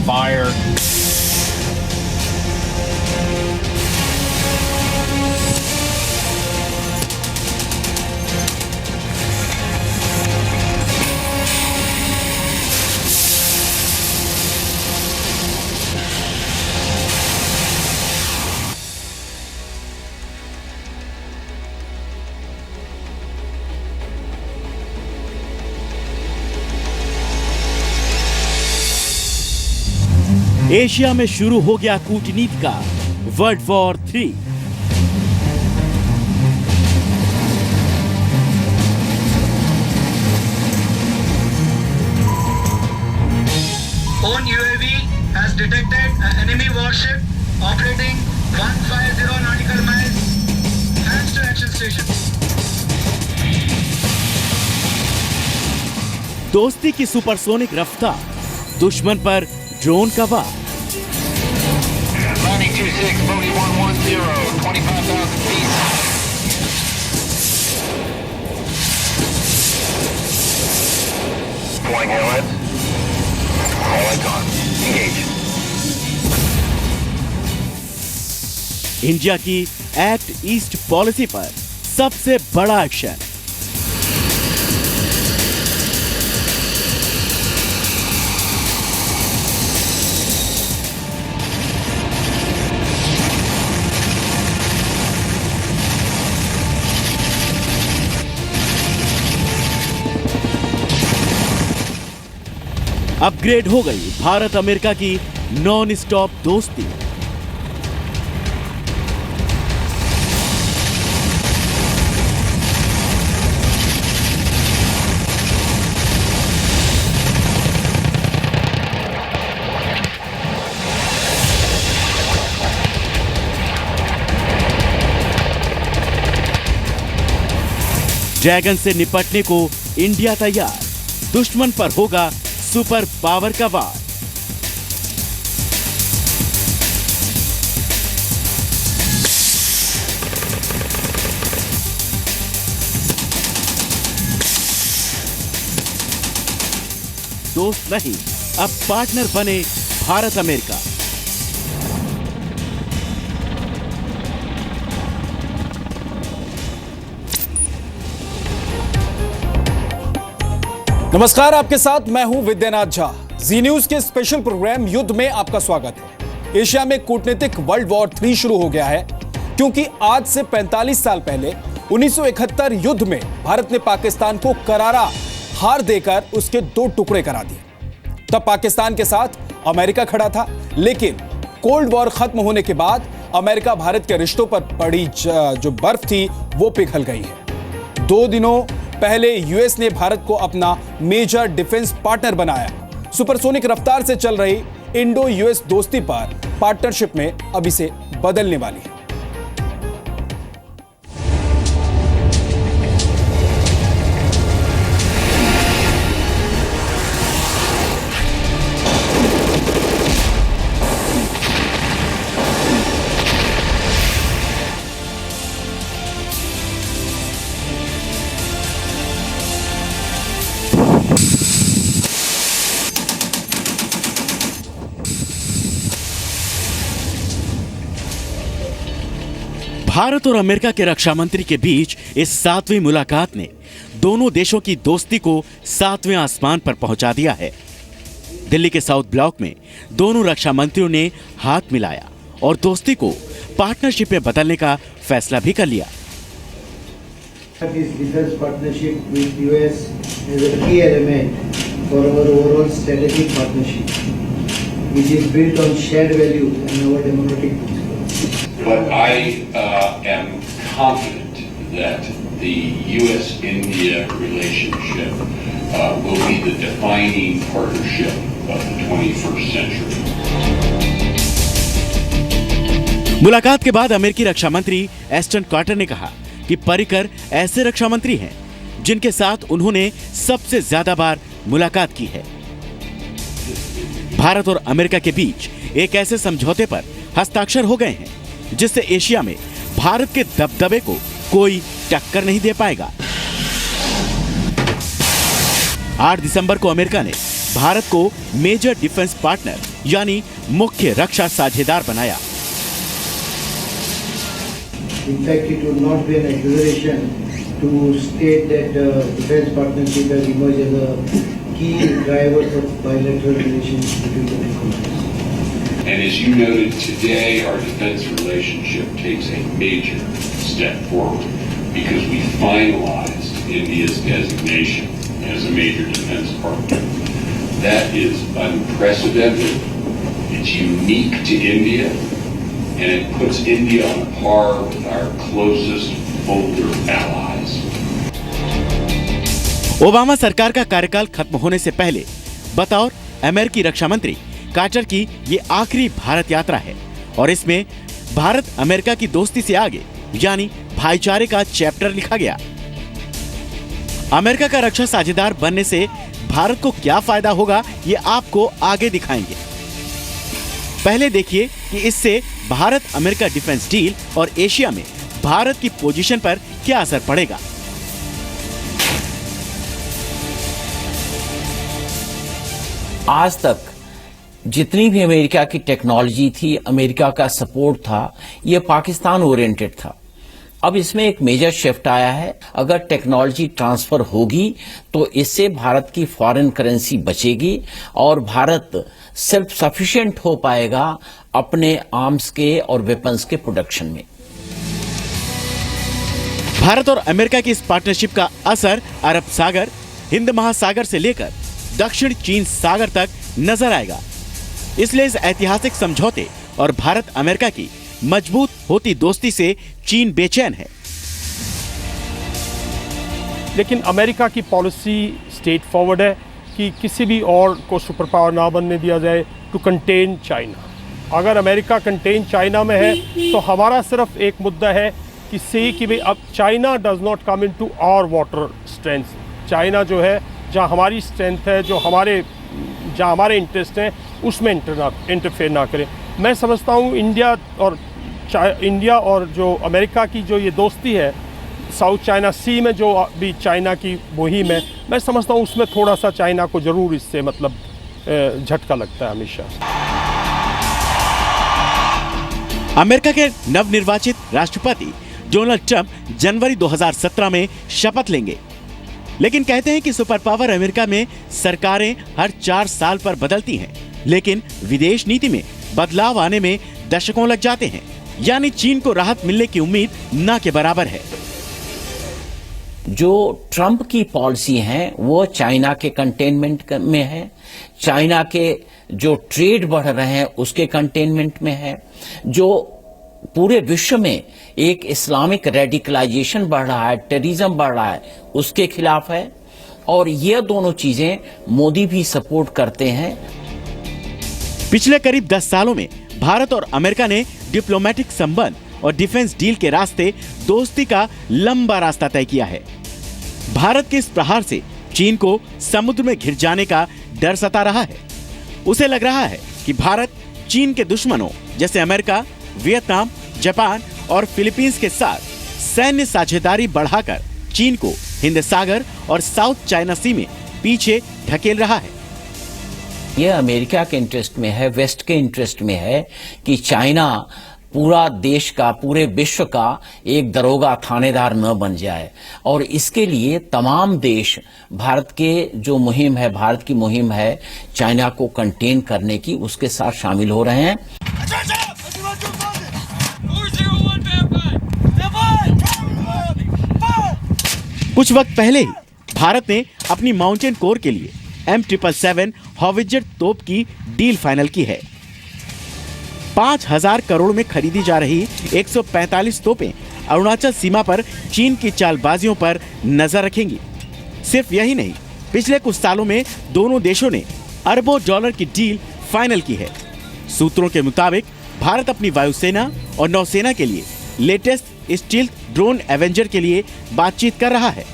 fire. Asia में शुरू हो गया कूटनीति का world war 3। Own UAV has detected an enemy warship operating 150 nautical miles. Hands to action station. दोस्ती की सुपरसोनिक रफ्तार, दुश्मन पर ड्रोन का वार। Landing 26, bogey 110, 25,000 feet. Deploying headlights. All lights on. Engage. India की एक्ट ईस्ट पॉलिसी पर सबसे बड़ा एक्शन। अपग्रेड हो गई भारत अमेरिका की नॉन स्टॉप दोस्ती। ड्रैगन से निपटने को इंडिया तैयार, दुश्मन पर होगा सुपर पावर का वार। दोस्त नहीं, अब पार्टनर बने भारत अमेरिका। नमस्कार, आपके साथ मैं हूं विद्यानाथ झा। जी न्यूज के स्पेशल प्रोग्राम युद्ध में आपका स्वागत है। एशिया में कूटनीतिक वर्ल्ड वॉर 3 शुरू हो गया है, क्योंकि आज से 45 साल पहले 1971 युद्ध में भारत ने पाकिस्तान को करारा हार देकर उसके 2 टुकड़े करा दिए। तब पाकिस्तान के साथ अमेरिका खड़ा था, लेकिन कोल्ड वॉर खत्म होने के बाद अमेरिका भारत के रिश्तों पर पड़ी जो बर्फ थी वो पिघल गई है। 2 दिनों पहले यूएस ने भारत को अपना मेजर डिफेंस पार्टनर बनाया। सुपरसोनिक रफ्तार से चल रही इंडो यूएस दोस्ती पर पार्टनरशिप में अब इसे बदलने वाली है। भारत और अमेरिका के रक्षा मंत्री के बीच इस 7वीं मुलाकात ने दोनों देशों की दोस्ती को 7वें आसमान पर पहुंचा दिया है। दिल्ली के साउथ ब्लॉक में दोनों रक्षा मंत्रियों ने हाथ मिलाया और दोस्ती को पार्टनरशिप में बदलने का फैसला भी कर लिया। Defense partnership with US is a key element for our overall strategic partnership, which is built on shared values and our democratic principles. But I am confident that the U.S.-India relationship will be the defining partnership of the 21st century. मुलाकात के बाद अमेरिकी रक्षा मंत्री Aston quarter ने कहा कि पर्रिकर ऐसे रक्षा मंत्री हैं जिनके साथ उन्होंने सबसे ज्यादा बार मुलाकात की है। भारत और अमेरिका के बीच एक ऐसे समझौते पर हस्ताक्षर हो गए हैं जिससे एशिया में भारत के दबदबे को कोई टक्कर नहीं दे पाएगा। 8 दिसंबर को अमेरिका ने भारत को मेजर डिफेंस पार्टनर यानी मुख्य रक्षा साझेदार बनाया। In fact, it would not be an exaggeration to state that defense partnership has emerged as a key driver of bilateral relations between the two countries. And as you noted today, our defense relationship takes a major step forward because we finalized India's designation as a major defense partner. That is unprecedented. It's unique to India. And it puts India on par with our closest older allies. Obama सरकार का कार्यकाल खत्म होने से पहले बतौर अमेरिकी रक्षा मंत्री कार्टर की ये आखिरी भारत यात्रा है और इसमें भारत अमेरिका की दोस्ती से आगे यानी भाईचारे का चैप्टर लिखा गया। अमेरिका का रक्षा साझेदार बनने से भारत को क्या फायदा होगा ये आपको आगे दिखाएंगे। पहले देखिए कि इससे भारत अमेरिका डिफेंस डील और एशिया में भारत की पोजीशन पर क्या असर पड़ेगा। आज तक जितनी भी अमेरिका की टेक्नोलॉजी थी, अमेरिका का सपोर्ट था, ये पाकिस्तान ओरिएंटेड था। अब इसमें एक मेजर शिफ्ट आया है। अगर टेक्नोलॉजी ट्रांसफर होगी तो इससे भारत की फॉरेन करेंसी बचेगी और भारत सेल्फ सफिशिएंट हो पाएगा अपने आर्म्स के और वेपन्स के प्रोडक्शन में। भारत और अमेरिका की इस पार्टनरशिप का असर अरब सागर, हिंद महासागर से लेकर दक्षिण चीन सागर तक नजर आएगा। इसलिए इस ऐतिहासिक समझौते और भारत अमेरिका की मजबूत होती दोस्ती से चीन बेचैन है। लेकिन अमेरिका की पॉलिसी स्ट्रेट फॉरवर्ड है कि किसी भी और को सुपर पावर ना बनने दिया जाए, टू कंटेन चाइना। अगर अमेरिका कंटेन चाइना में है तो हमारा सिर्फ एक मुद्दा है कि भाई अब China does not come into our water strength. China जो है जहाँ हमारी स्ट्रेंथ है, जहाँ हमारे इंटरेस्ट हैं उसमें इंटरफेयर ना करें। मैं समझता हूँ इंडिया और जो अमेरिका की जो ये दोस्ती है साउथ चाइना सी में जो भी चाइना की मुहिम है, मैं समझता हूँ उसमें थोड़ा सा चाइना को जरूर इससे मतलब झटका लगता है हमेशा। अमेरिका के नवनिर्वाचित राष्ट्रपति डोनाल्ड ट्रंप जनवरी 2017 में शपथ लेंगे, लेकिन कहते हैं कि सुपर पावर अमेरिका में सरकारें हर 4 साल पर बदलती हैं, लेकिन विदेश नीति में बदलाव आने में दशकों लग जाते हैं। यानी चीन को राहत मिलने की उम्मीद ना के बराबर है। जो ट्रंप की पॉलिसी है वो चाइना के कंटेनमेंट में है, चाइना के जो ट्रेड बढ़ रहे हैं उसके कंटेनमेंट में है, जो पूरे विश्व में एक इस्लामिक रेडिकलाइजेशन बढ़ रहा है, टेररिज्म बढ़ रहा है, उसके खिलाफ है। और ये दोनों चीजें मोदी भी सपोर्ट करते हैं। पिछले करीब 10 सालों में भारत और अमेरिका ने डिप्लोमेटिक संबंध और डिफेंस डील के रास्ते दोस्ती का लंबा रास्ता तय किया है। भारत के इस प्रहार से चीन को समुद्र में घिर जाने का डर सता रहा है। उसे लग रहा है कि भारत चीन के दुश्मनों जैसे अमेरिका, वियतनाम, जापान और फिलीपींस के साथ सैन्य साझेदारी बढ़ाकर चीन को हिंद सागर और साउथ चाइना सी में पीछे ढकेल रहा है। ये अमेरिका के इंटरेस्ट में है, वेस्ट के इंटरेस्ट में है कि चाइना पूरा देश का, पूरे विश्व का एक दरोगा, थानेदार न बन जाए। और इसके लिए तमाम देश भारत के जो मुहिम है, भारत की मुहिम है चाइना को कंटेन करने की, उसके साथ शामिल हो रहे हैं। कुछ वक्त पहले ही भारत ने अपनी माउंटेन कोर के लिए M777 हॉविट्जर तोप की डील फाइनल की है। 5,000 करोड़ में खरीदी जा रही 145 तोपें अरुणाचल सीमा पर चीन की चालबाजियों पर नजर रखेंगी। सिर्फ यही नहीं, पिछले कुछ सालों में दोनों देशों ने अरबों डॉलर की डील फाइनल की है। सूत्रों के मुताबिक भारत अपनी वायुसेना और नौसेना के लिए लेटेस्ट स्टील्थ ड्रोन एवेंजर के लिए बातचीत कर रहा है।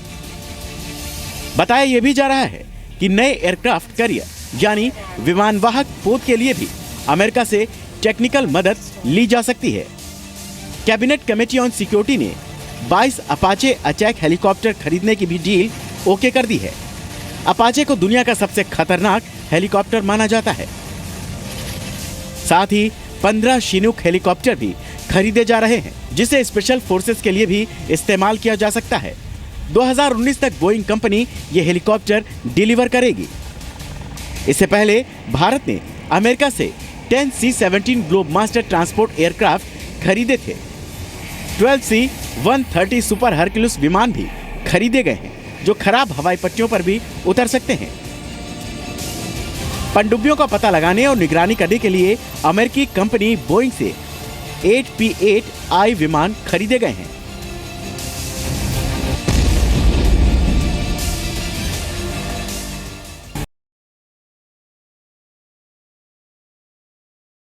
बताया यह भी जा रहा है कि नए एयरक्राफ्ट कैरियर यानी विमानवाहक पोत के लिए भी अमेरिका से टेक्निकल मदद ली जा सकती है। कैबिनेट कमेटी ऑन सिक्योरिटी ने 22 अपाचे अटैक हेलीकॉप्टर खरीदने की भी डील ओके कर दी है। अपाचे को दुनिया का सबसे खतरनाक हेलीकॉप्टर माना जाता है। साथ ही 15 शिनूक हेलीकॉप्टर भी खरीदे जा रहे हैं, जिसे स्पेशल फोर्सेस के लिए भी इस्तेमाल किया जा सकता है। 2019 तक बोइंग कंपनी ये हेलीकॉप्टर डिलीवर करेगी। इससे पहले भारत ने अमेरिका से 10 C-17 ग्लोबमास्टर ट्रांसपोर्ट एयरक्राफ्ट खरीदे थे। 12 C-130 सुपर हरक्यूलिस विमान भी खरीदे गए हैं, जो खराब हवाई पट्टियों पर भी उतर सकते हैं। पनडुब्बियों का पता लगाने और निगरानी करने के लिए अमेरिकी कंपनी बोइंग से 8P-8I विमान खरीदे गए हैं।